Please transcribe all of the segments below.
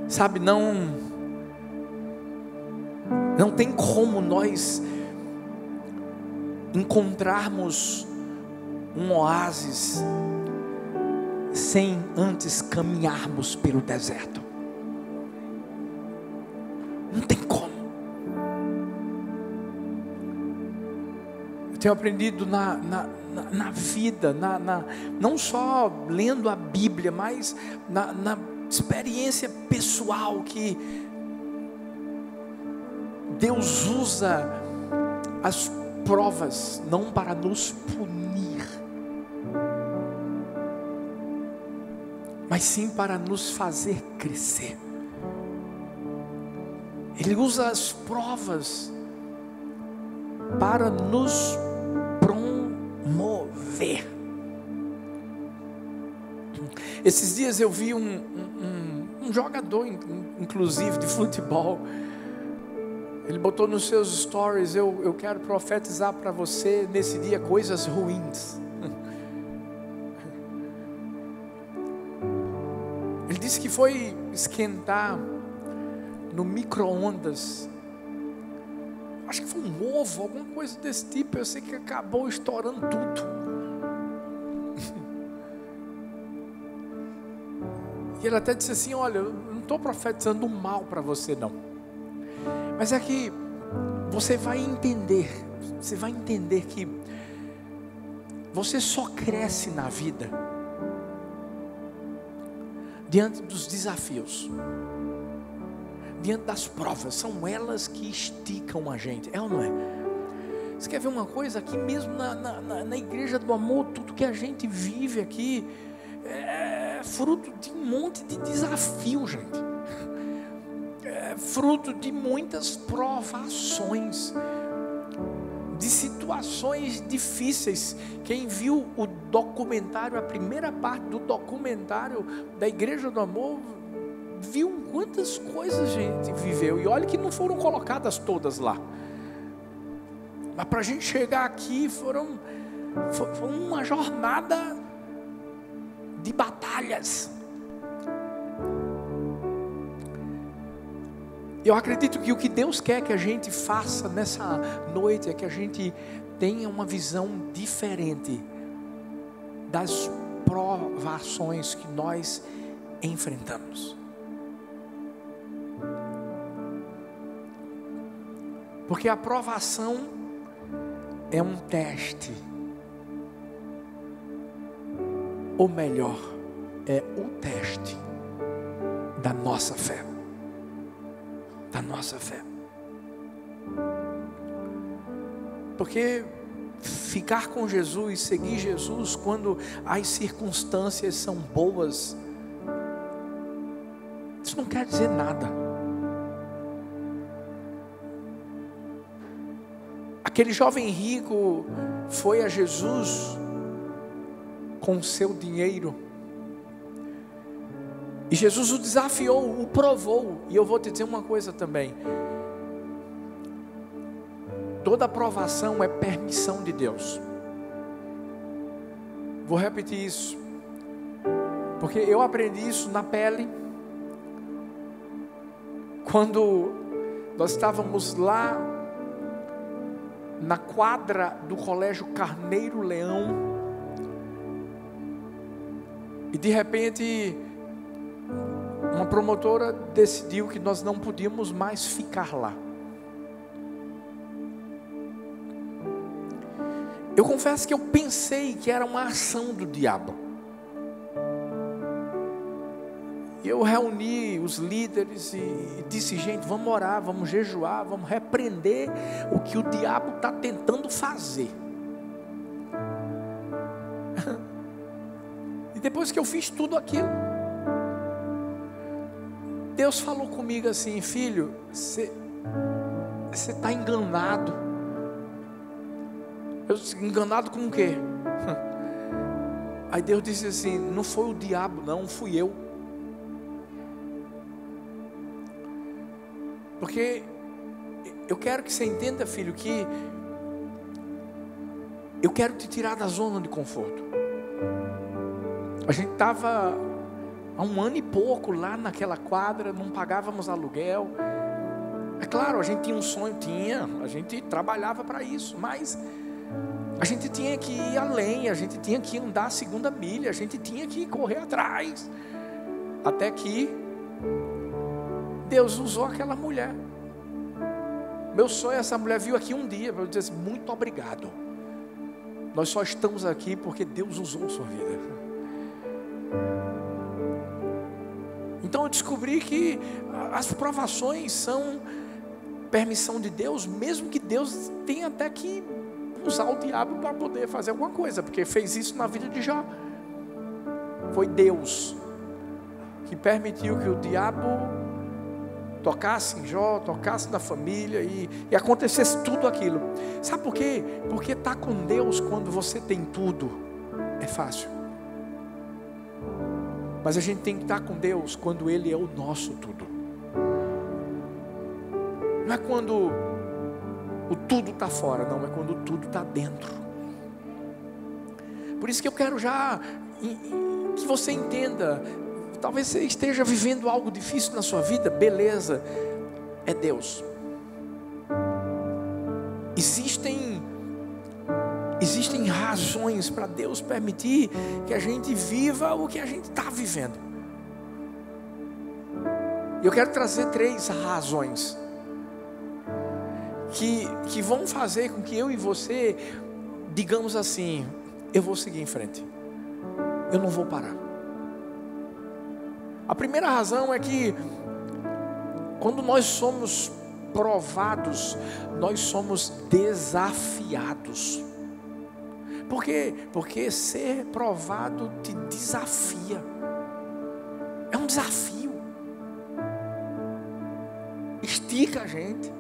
Sabe, não tem como nós encontrarmos um oásis sem antes caminharmos pelo deserto. Não tem como. Eu tenho aprendido na vida, não só lendo a Bíblia, mas na experiência pessoal, que Deus usa as provas não para nos punir, mas sim para nos fazer crescer. Ele usa as provas para nos promover. Esses dias eu vi um jogador, inclusive de futebol. Ele botou nos seus stories: eu quero profetizar para você nesse dia coisas ruins. Ele disse que foi esquentar no micro-ondas, acho que foi um ovo, alguma coisa desse tipo. Eu sei que acabou estourando tudo. E ele até disse assim: olha, eu não estou profetizando mal para você não, mas é que você vai entender que você só cresce na vida diante dos desafios, diante das provas. São elas que esticam a gente, é ou não é? Você quer ver uma coisa? Aqui mesmo na Igreja do Amor, tudo que a gente vive aqui é fruto de um monte de desafio, gente. É fruto de muitas provações, de situações difíceis. Quem viu o documentário, a primeira parte do documentário da Igreja do Amor, viu quantas coisas a gente viveu. E olha que não foram colocadas todas lá, mas para a gente chegar aqui foi uma jornada de batalhas. Eu acredito que o que Deus quer que a gente faça nessa noite é que a gente tenha uma visão diferente das provações que nós enfrentamos. Porque a provação é um teste, ou melhor, é o teste da nossa fé. Da nossa fé. Porque ficar com Jesus, seguir Jesus quando as circunstâncias são boas, isso não quer dizer nada. Aquele jovem rico foi a Jesus com o seu dinheiro, e Jesus o desafiou, o provou. E eu vou te dizer uma coisa também: toda aprovação é permissão de Deus. Vou repetir isso, porque eu aprendi isso na pele, quando nós estávamos lá na quadra do Colégio Carneiro Leão, e de repente uma promotora decidiu que nós não podíamos mais ficar lá. Eu confesso que eu pensei que era uma ação do diabo. Eu reuni os líderes e disse: gente, vamos orar, vamos jejuar, vamos repreender o que o diabo está tentando fazer. E depois que eu fiz tudo aquilo, Deus falou comigo assim: filho, você está enganado. Eu disse: enganado com o quê? Aí Deus disse assim: não foi o diabo não, fui eu. Porque eu quero que você entenda, filho, que eu quero te tirar da zona de conforto. A gente estava há 1 ano e pouco lá naquela quadra, não pagávamos aluguel. É claro, a gente tinha um sonho, a gente trabalhava para isso, mas a gente tinha que ir além, a gente tinha que andar a segunda milha, a gente tinha que correr atrás. Até que Deus usou aquela mulher. Meu sonho, essa mulher viu aqui um dia para eu dizer assim: muito obrigado. Nós só estamos aqui porque Deus usou sua vida. Então eu descobri que as provações são permissão de Deus, mesmo que Deus tenha até que usar o diabo para poder fazer alguma coisa, porque fez isso na vida de Jó. Foi Deus que permitiu que o diabo tocasse em Jó, tocasse na família e acontecesse tudo aquilo. Sabe por quê? Porque estar com Deus quando você tem tudo é fácil. Mas a gente tem que estar com Deus quando Ele é o nosso tudo. Não é quando o tudo está fora, não, é quando o tudo está dentro. Por isso que eu quero já que você entenda. Talvez você esteja vivendo algo difícil na sua vida, beleza, é Deus. Existem razões para Deus permitir que a gente viva o que a gente está vivendo. E eu quero trazer 3 razões que vão fazer com que eu e você digamos assim: eu vou seguir em frente, eu não vou parar. A primeira razão é que quando nós somos provados, nós somos desafiados. Por quê? Porque ser provado te desafia. É um desafio. Estica a gente.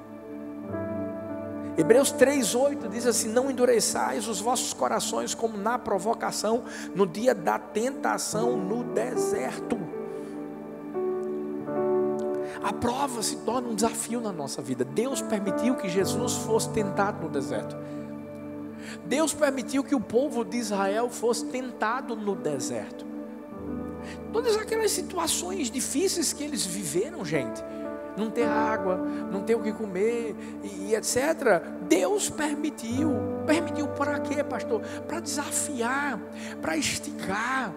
Hebreus 3:8 diz assim: não endureçais os vossos corações como na provocação, no dia da tentação no deserto. A prova se torna um desafio na nossa vida. Deus permitiu que Jesus fosse tentado no deserto. Deus permitiu que o povo de Israel fosse tentado no deserto. Todas aquelas situações difíceis que eles viveram, gente, não ter água, não ter o que comer e etc. Deus permitiu. Permitiu para quê, pastor? Para desafiar, para esticar,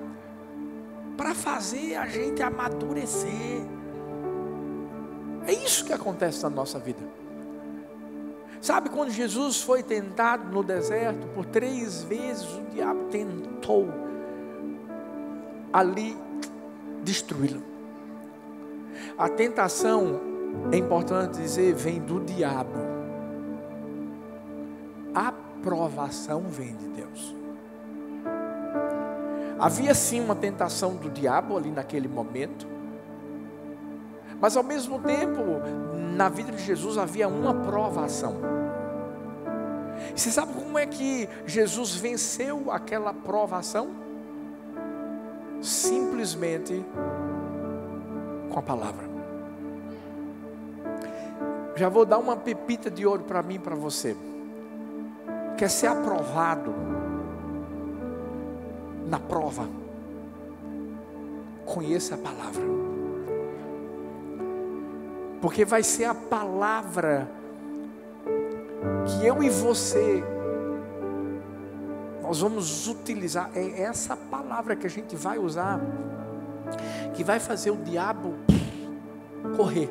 para fazer a gente amadurecer. É isso que acontece na nossa vida. Sabe, quando Jesus foi tentado no deserto, por 3 vezes o diabo tentou ali destruí-lo. A tentação, é importante dizer, vem do diabo. A provação vem de Deus. Havia sim uma tentação do diabo ali naquele momento, mas ao mesmo tempo, na vida de Jesus havia uma provação. Você sabe como é que Jesus venceu aquela provação? Simplesmente com a palavra. Já vou dar uma pepita de ouro para mim e para você. Quer ser aprovado na prova? Conheça a palavra. Porque vai ser a palavra que eu e você, nós vamos utilizar. É essa palavra que a gente vai usar, que vai fazer o diabo correr,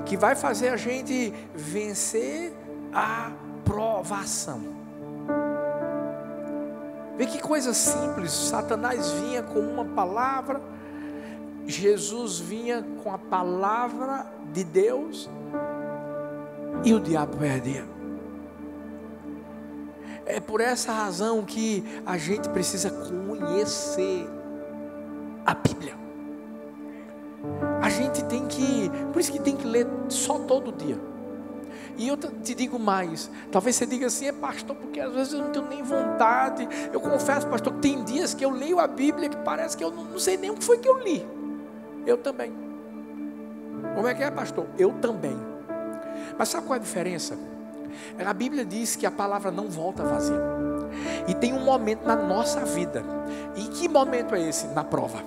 que vai fazer a gente vencer a provação. Vê que coisa simples. Satanás vinha com uma palavra, Jesus vinha com a palavra de Deus e o diabo perdia. É por essa razão que a gente precisa conhecer a Bíblia. A gente tem que, por isso que tem que ler só todo dia. E eu te digo mais, talvez você diga assim: é pastor, porque às vezes eu não tenho nem vontade. Eu confesso, pastor, que tem dias que eu leio a Bíblia que parece que eu não sei nem o que foi que eu li. Eu também. Como é que é, pastor? Eu também. Mas sabe qual é a diferença? A Bíblia diz que a palavra não volta vazia. E tem um momento na nossa vida. E que momento é esse? Na prova.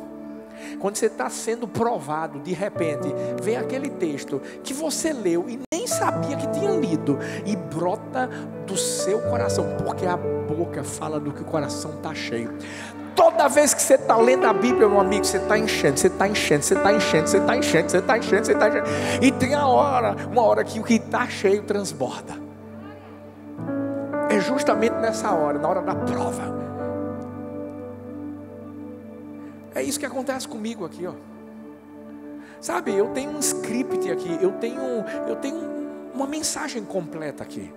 quando você está sendo provado, de repente, vem aquele texto que você leu e nem sabia que tinha lido, e brota do seu coração, porque a boca fala do que o coração está cheio. Toda vez que você está lendo a Bíblia, meu amigo, você está enchendo, você está enchendo, você está enchendo, você está enchendo, você está enchendo, você está enchendo. E tem uma hora que o que está cheio transborda. É justamente nessa hora, na hora da prova. É isso que acontece comigo aqui, ó. Sabe, eu tenho um script aqui, eu tenho uma mensagem completa aqui.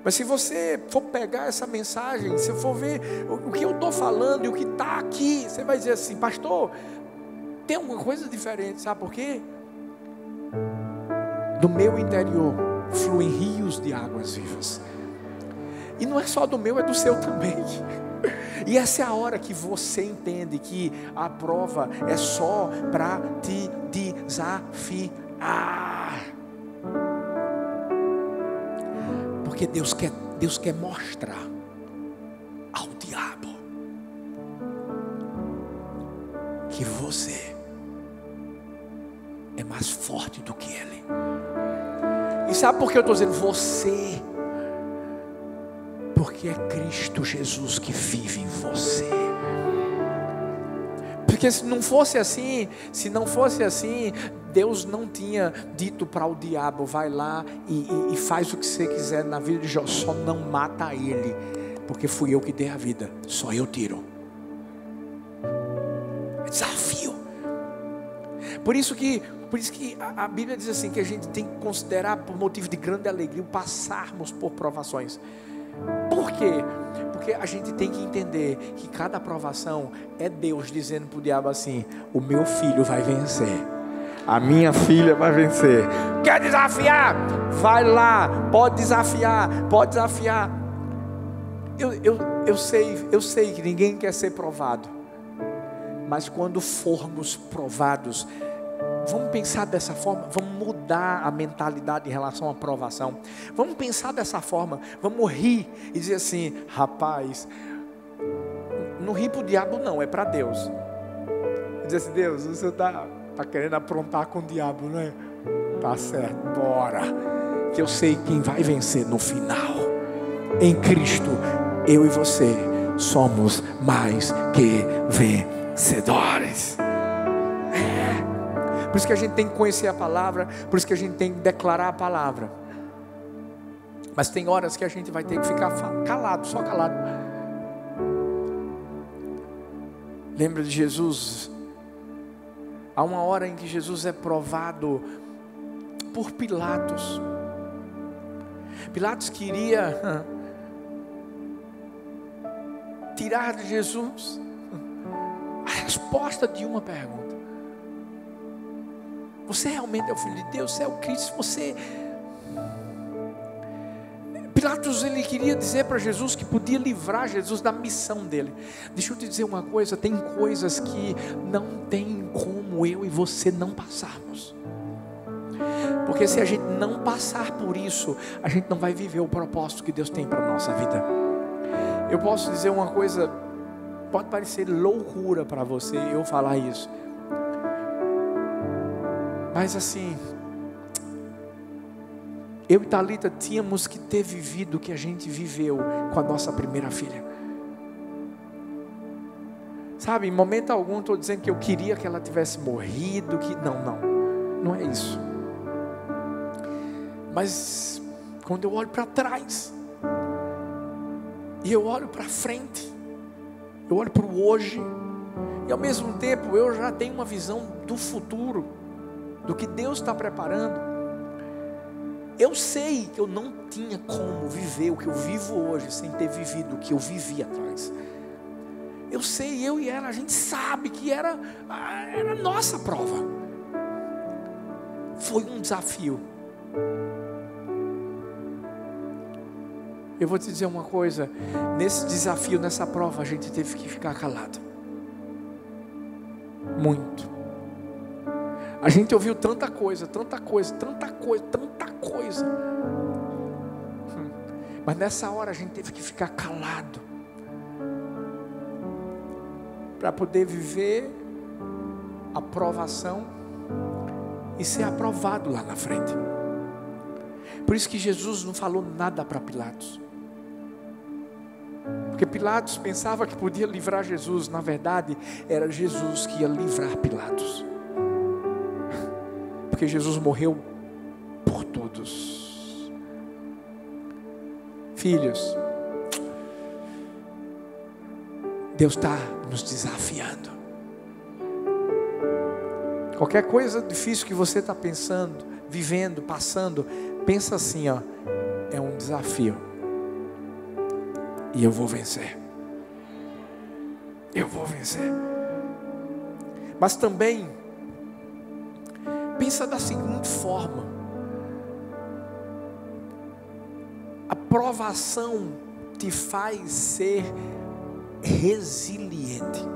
Mas se você for pegar essa mensagem, se for ver o que eu estou falando e o que está aqui, você vai dizer assim: pastor, tem alguma coisa diferente, sabe por quê? Do meu interior fluem rios de águas vivas. E não é só do meu, é do seu também. E essa é a hora que você entende que a prova é só para te desafiar. Porque Deus quer mostrar ao diabo que você é mais forte do que ele. E sabe por que eu estou dizendo você? Porque é Cristo Jesus que vive em você. Porque se não fosse assim, Deus não tinha dito para o diabo: vai lá e faz o que você quiser na vida de Jó, só não mata ele, porque fui eu que dei a vida, só eu tiro. É desafio. Por isso que a Bíblia diz assim, que a gente tem que considerar por motivo de grande alegria passarmos por provações. Por quê? Porque a gente tem que entender que cada provação é Deus dizendo para o diabo assim: o meu filho vai vencer, a minha filha vai vencer. Quer desafiar? Vai lá, pode desafiar. Eu sei que ninguém quer ser provado, mas quando formos provados, vamos pensar dessa forma, vamos mudar a mentalidade em relação à provação. Vamos pensar dessa forma, vamos rir e dizer assim: rapaz, não rir para o diabo não, é para Deus. Dizer assim: Deus, você está querendo aprontar com o diabo, não é? Tá certo, bora, que eu sei quem vai vencer no final. Em Cristo, eu e você somos mais que vencedores. Por isso que a gente tem que conhecer a palavra, por isso que a gente tem que declarar a palavra. Mas tem horas que a gente vai ter que ficar calado, só calado. Lembra de Jesus? Há uma hora em que Jesus é provado por Pilatos. Pilatos queria tirar de Jesus a resposta de uma pergunta: você realmente é o Filho de Deus? Você é o Cristo? Pilatos, ele queria dizer para Jesus que podia livrar Jesus da missão dele. Deixa eu te dizer uma coisa: tem coisas que não tem como eu e você não passarmos. Porque se a gente não passar por isso, a gente não vai viver o propósito que Deus tem para a nossa vida. Eu posso dizer uma coisa, pode parecer loucura para você eu falar isso, mas assim, eu e Thalita tínhamos que ter vivido o que a gente viveu com a nossa primeira filha. Sabe, em momento algum estou dizendo que eu queria que ela tivesse morrido, que não é isso. Mas quando eu olho para trás e eu olho para frente, eu olho para o hoje, e ao mesmo tempo eu já tenho uma visão do futuro, do que Deus está preparando. Eu sei que eu não tinha como viver o que eu vivo hoje sem ter vivido o que eu vivi atrás. Eu sei, eu e ela, a gente sabe que era a nossa prova. Foi um desafio. Eu vou te dizer uma coisa: nesse desafio, nessa prova, a gente teve que ficar calado. Muito. A gente ouviu tanta coisa. Mas nessa hora a gente teve que ficar calado. para poder viver a provação e ser aprovado lá na frente. Por isso que Jesus não falou nada para Pilatos. Porque Pilatos pensava que podia livrar Jesus. Na verdade, era Jesus que ia livrar Pilatos. Porque Jesus morreu por todos. Filhos, Deus está nos desafiando. Qualquer coisa difícil que você está pensando, vivendo, passando, pensa assim, ó, é um desafio. E eu vou vencer. Eu vou vencer. Mas também, pensa da seguinte forma: a provação te faz ser resiliente.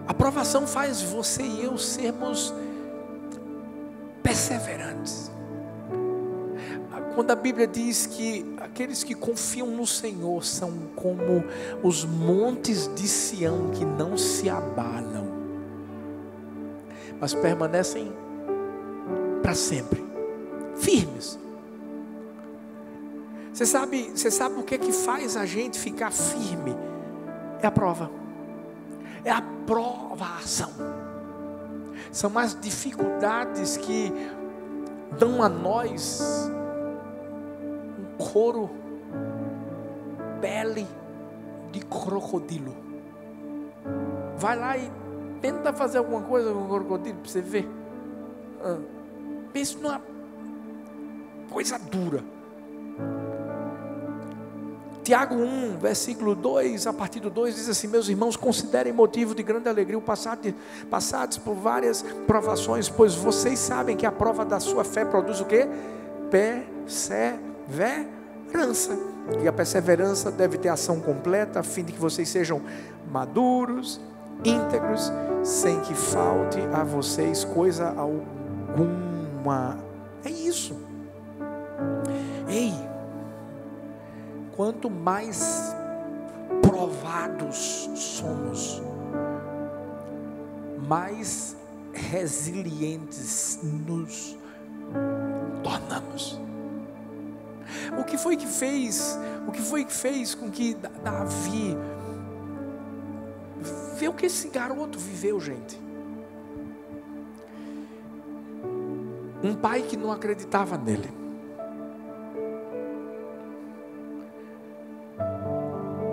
A provação faz você e eu sermos perseverantes. Quando a Bíblia diz que aqueles que confiam no Senhor são como os montes de Sião que não se abalam, mas permanecem para sempre, firmes. Você sabe o que é que faz a gente ficar firme? É a prova, é a provação. São as dificuldades que dão a nós um couro, pele de crocodilo. Vai lá e tenta fazer alguma coisa com o crocodilo para você ver. Pense numa coisa dura. Tiago 1, versículo 2, a partir do 2, diz assim: meus irmãos, considerem motivo de grande alegria o passados por várias provações, pois vocês sabem que a prova da sua fé produz o quê? Perseverança. E a perseverança deve ter ação completa, a fim de que vocês sejam maduros, íntegros, sem que falte a vocês coisa alguma. É isso. Ei, quanto mais provados somos, mais resilientes nos tornamos. O que foi que fez com que Davi, vê o que esse garoto viveu, gente. Um pai que não acreditava nele.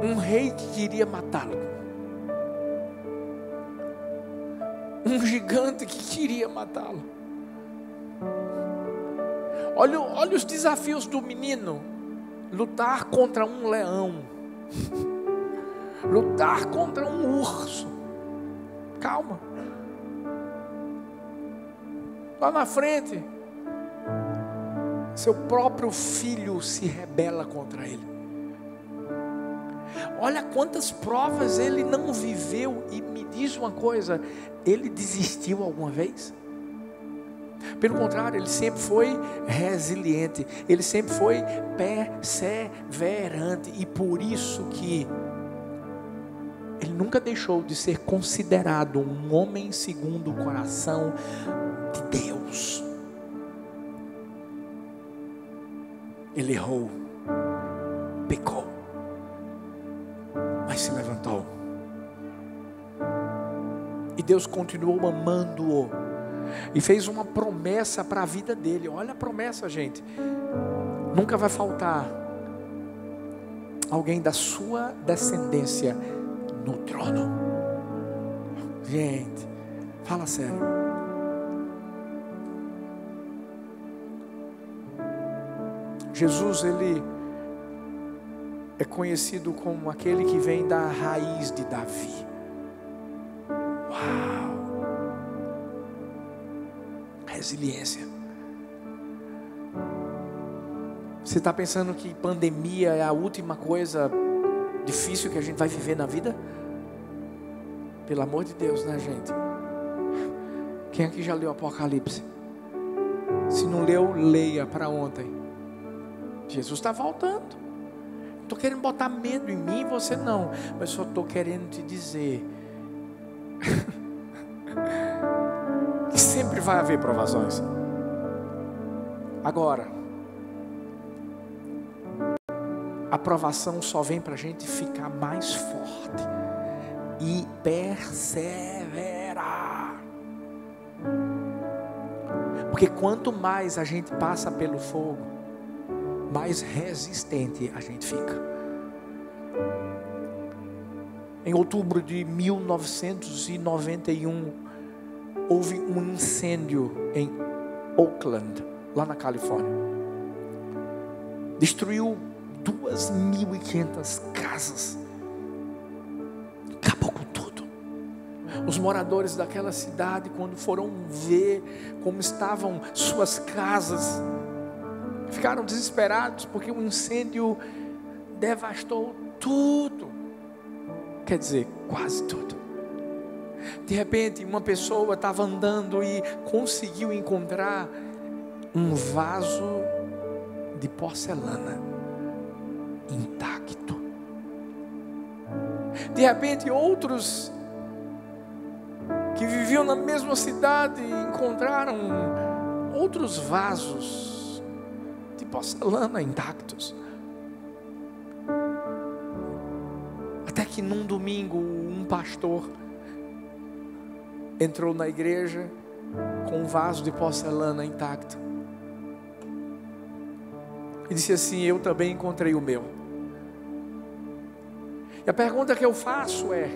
Um rei que queria matá-lo. Um gigante que queria matá-lo. Olha os desafios do menino. Lutar contra um leão. Lutar contra um urso. Calma. Lá na frente, seu próprio filho se rebela contra ele. Olha quantas provas ele não viveu. E me diz uma coisa: ele desistiu alguma vez? Pelo contrário, ele sempre foi resiliente, ele sempre foi perseverante, e por isso que ele nunca deixou de ser considerado um homem segundo o coração de Deus. Ele errou, pecou, mas se levantou. E Deus continuou amando-o e fez uma promessa para a vida dele. Olha a promessa, gente: nunca vai faltar alguém da sua descendência no trono. Gente, fala sério. Jesus, ele é conhecido como aquele que vem da raiz de Davi. Uau! Resiliência. Você está pensando que pandemia é a última coisa difícil que a gente vai viver na vida? Pelo amor de Deus, né, gente? Quem aqui já leu Apocalipse? Se não leu, leia para ontem. Jesus está voltando. estou querendo botar medo em mim, você não. Mas só estou querendo te dizer que sempre vai haver provações. Agora, a provação só vem para a gente ficar mais forte e perseverar. Porque quanto mais a gente passa pelo fogo, mais resistente a gente fica. Em outubro de 1991, houve um incêndio em Oakland, lá na Califórnia. Destruiu 2.500 casas. Acabou com tudo. Os moradores daquela cidade, quando foram ver como estavam suas casas, ficaram desesperados, porque o incêndio devastou tudo. Quer dizer, quase tudo. De repente, uma pessoa estava andando e conseguiu encontrar um vaso de porcelana intacto. De repente, outros que viviam na mesma cidade encontraram outros vasos de porcelana intactos. Até que num domingo, um pastor entrou na igreja com um vaso de porcelana intacto e disse assim: eu também encontrei o meu. E a pergunta que eu faço é: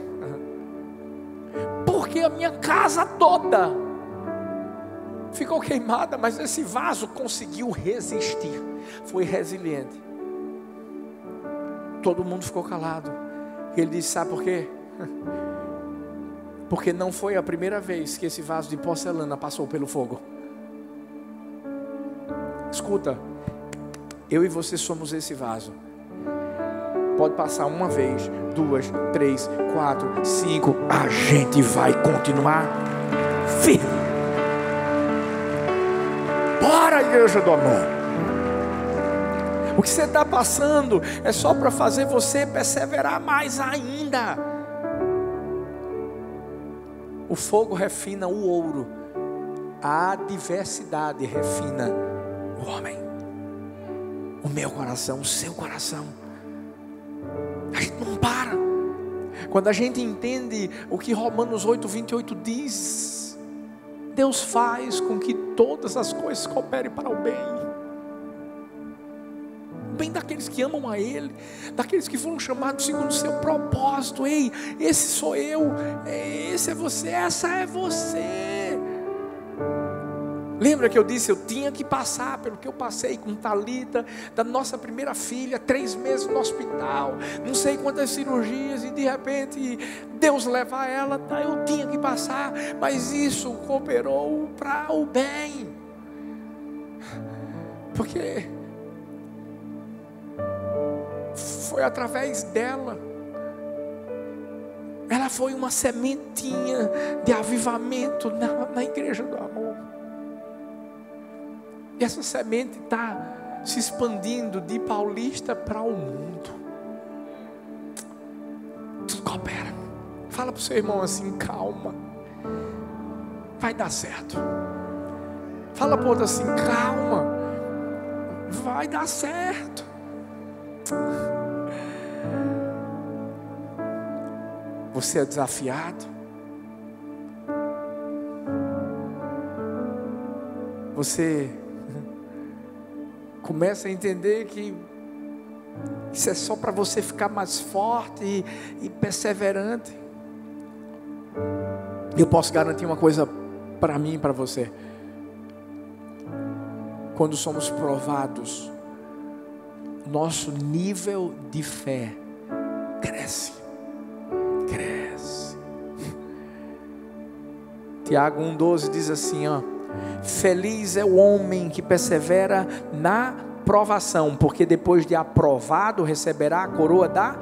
por que a minha casa toda ficou queimada, mas esse vaso conseguiu resistir, foi resiliente? Todo mundo ficou calado. Ele disse: sabe por quê? Porque não foi a primeira vez que esse vaso de porcelana passou pelo fogo. Escuta, eu e você somos esse vaso. Pode passar uma vez, 2, 3, 4, 5, a gente vai continuar firme. Bora, igreja do amor. O que você está passando é só para fazer você perseverar mais ainda. O fogo refina o ouro, a adversidade refina o homem. O meu coração, o seu coração. A gente não para. Quando a gente entende o que Romanos 8:28 diz, Deus faz com que todas as coisas cooperem para o bem. Bem daqueles que amam a Ele, daqueles que foram chamados segundo o seu propósito. Ei, esse sou eu, esse é você, essa é você. Lembra que eu disse, eu tinha que passar pelo que eu passei com Thalita, da nossa primeira filha, 3 meses no hospital, não sei quantas cirurgias, e de repente Deus leva ela, eu tinha que passar, mas isso cooperou para o bem, porque foi através dela. Ela foi uma sementinha de avivamento na igreja do amor. E essa semente está se expandindo de Paulista para o mundo. Tudo coopera. Fala para o seu irmão assim: calma, vai dar certo. Fala para o outro assim: calma, vai dar certo. Você é desafiado. Você começa a entender que isso é só para você ficar mais forte e perseverante. Eu posso garantir uma coisa para mim e para você: quando somos provados, nosso nível de fé cresce. Tiago 1,12 diz assim, ó: feliz é o homem que persevera na provação, porque depois de aprovado receberá a coroa da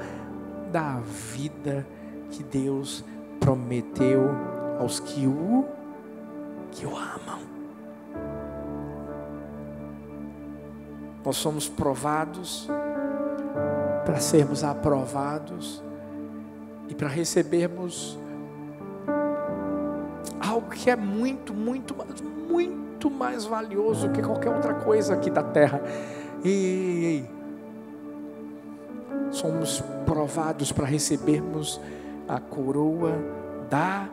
vida que Deus prometeu aos que o amam. Nós somos provados para sermos aprovados e para recebermos algo que é muito mais valioso que qualquer outra coisa aqui da terra. Ei. Somos provados para recebermos a coroa da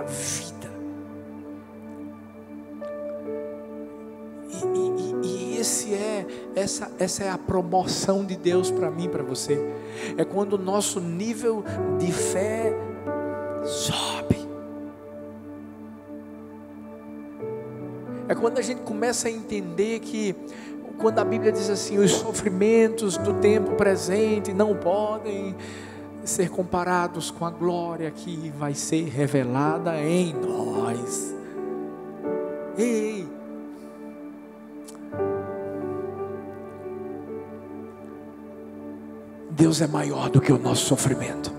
vida. E essa é a promoção de Deus para mim, para você. É quando o nosso nível de fé sobe. É quando a gente começa a entender que, quando a Bíblia diz assim, os sofrimentos do tempo presente não podem ser comparados com a glória que vai ser revelada em nós. Ei! Deus é maior do que o nosso sofrimento.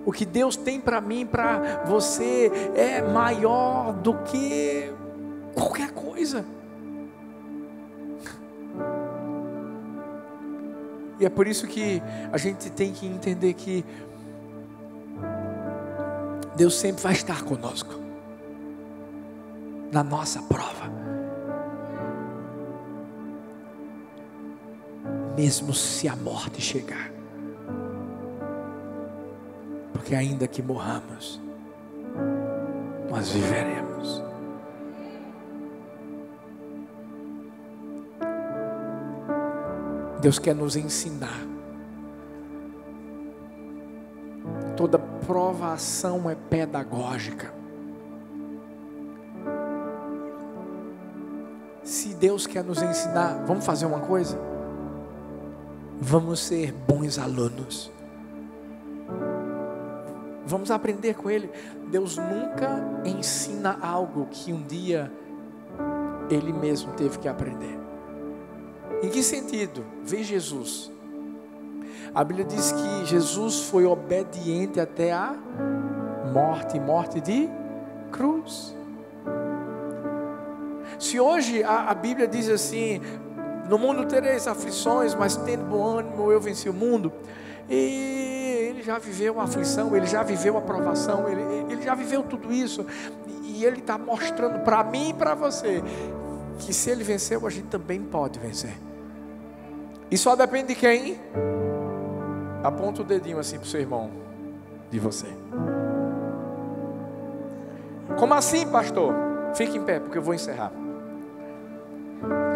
O que Deus tem para mim, para você, é maior do que qualquer coisa. E é por isso que a gente tem que entender que Deus sempre vai estar conosco na nossa prova, mesmo se a morte chegar, porque ainda que morramos, nós viveremos. Deus quer nos ensinar. Toda provação é pedagógica. Se Deus quer nos ensinar, vamos fazer uma coisa? Vamos ser bons alunos. Vamos aprender com Ele. Deus nunca ensina algo que um dia Ele mesmo teve que aprender. Em que sentido? Vê Jesus. A Bíblia diz que Jesus foi obediente até a morte de cruz. Se hoje a Bíblia diz assim: no mundo tereis aflições, mas tendo bom ânimo, eu venci o mundo. E Ele já viveu a aflição, Ele já viveu a provação, Ele já viveu tudo isso. E Ele está mostrando para mim e para você que se Ele venceu, a gente também pode vencer. E só depende de quem? Aponta o dedinho assim para o seu irmão, de você. Como assim, pastor? Fique em pé, porque eu vou encerrar.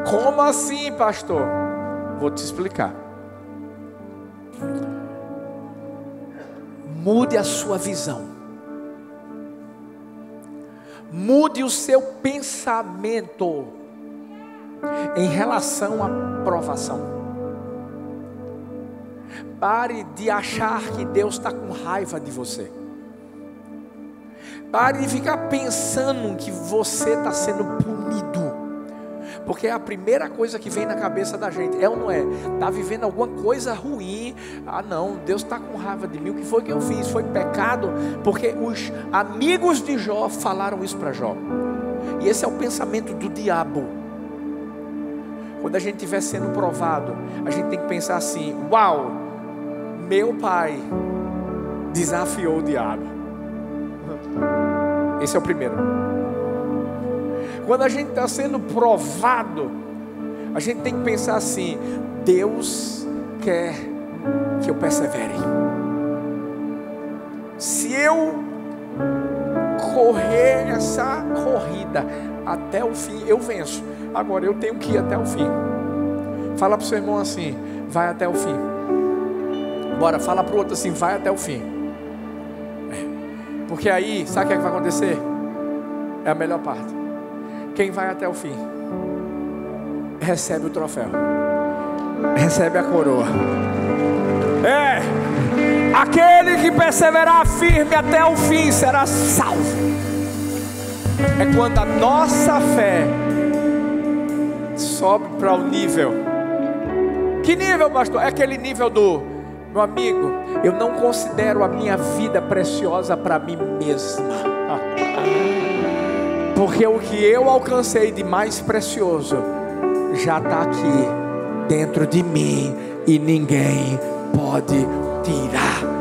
Como assim, pastor? Vou te explicar. Mude a sua visão. Mude o seu pensamento em relação à provação. Pare de achar que Deus está com raiva de você. Pare de ficar pensando que você está sendo punido. Porque é a primeira coisa que vem na cabeça da gente. É ou não é? Está vivendo alguma coisa ruim. Ah não, Deus está com raiva de mim. O que foi que eu fiz? Foi pecado? Porque os amigos de Jó falaram isso para Jó. E esse é o pensamento do diabo. Quando a gente estiver sendo provado, a gente tem que pensar assim: uau, meu pai desafiou o diabo. Esse é o primeiro. Quando a gente está sendo provado, a gente tem que pensar assim: Deus quer que eu persevere. Se eu correr essa corrida até o fim, eu venço. Agora eu tenho que ir até o fim. Fala para o seu irmão assim: vai até o fim. Bora, fala para o outro assim: vai até o fim. Porque aí, sabe o que é que vai acontecer? É a melhor parte. Quem vai até o fim recebe o troféu, recebe a coroa. Aquele que perseverar firme até o fim será salvo. É quando a nossa fé sobe para o nível. Que nível, pastor? É aquele nível do: meu amigo, eu não considero a minha vida preciosa para mim mesma. Porque o que eu alcancei de mais precioso já está aqui dentro de mim e ninguém pode tirar.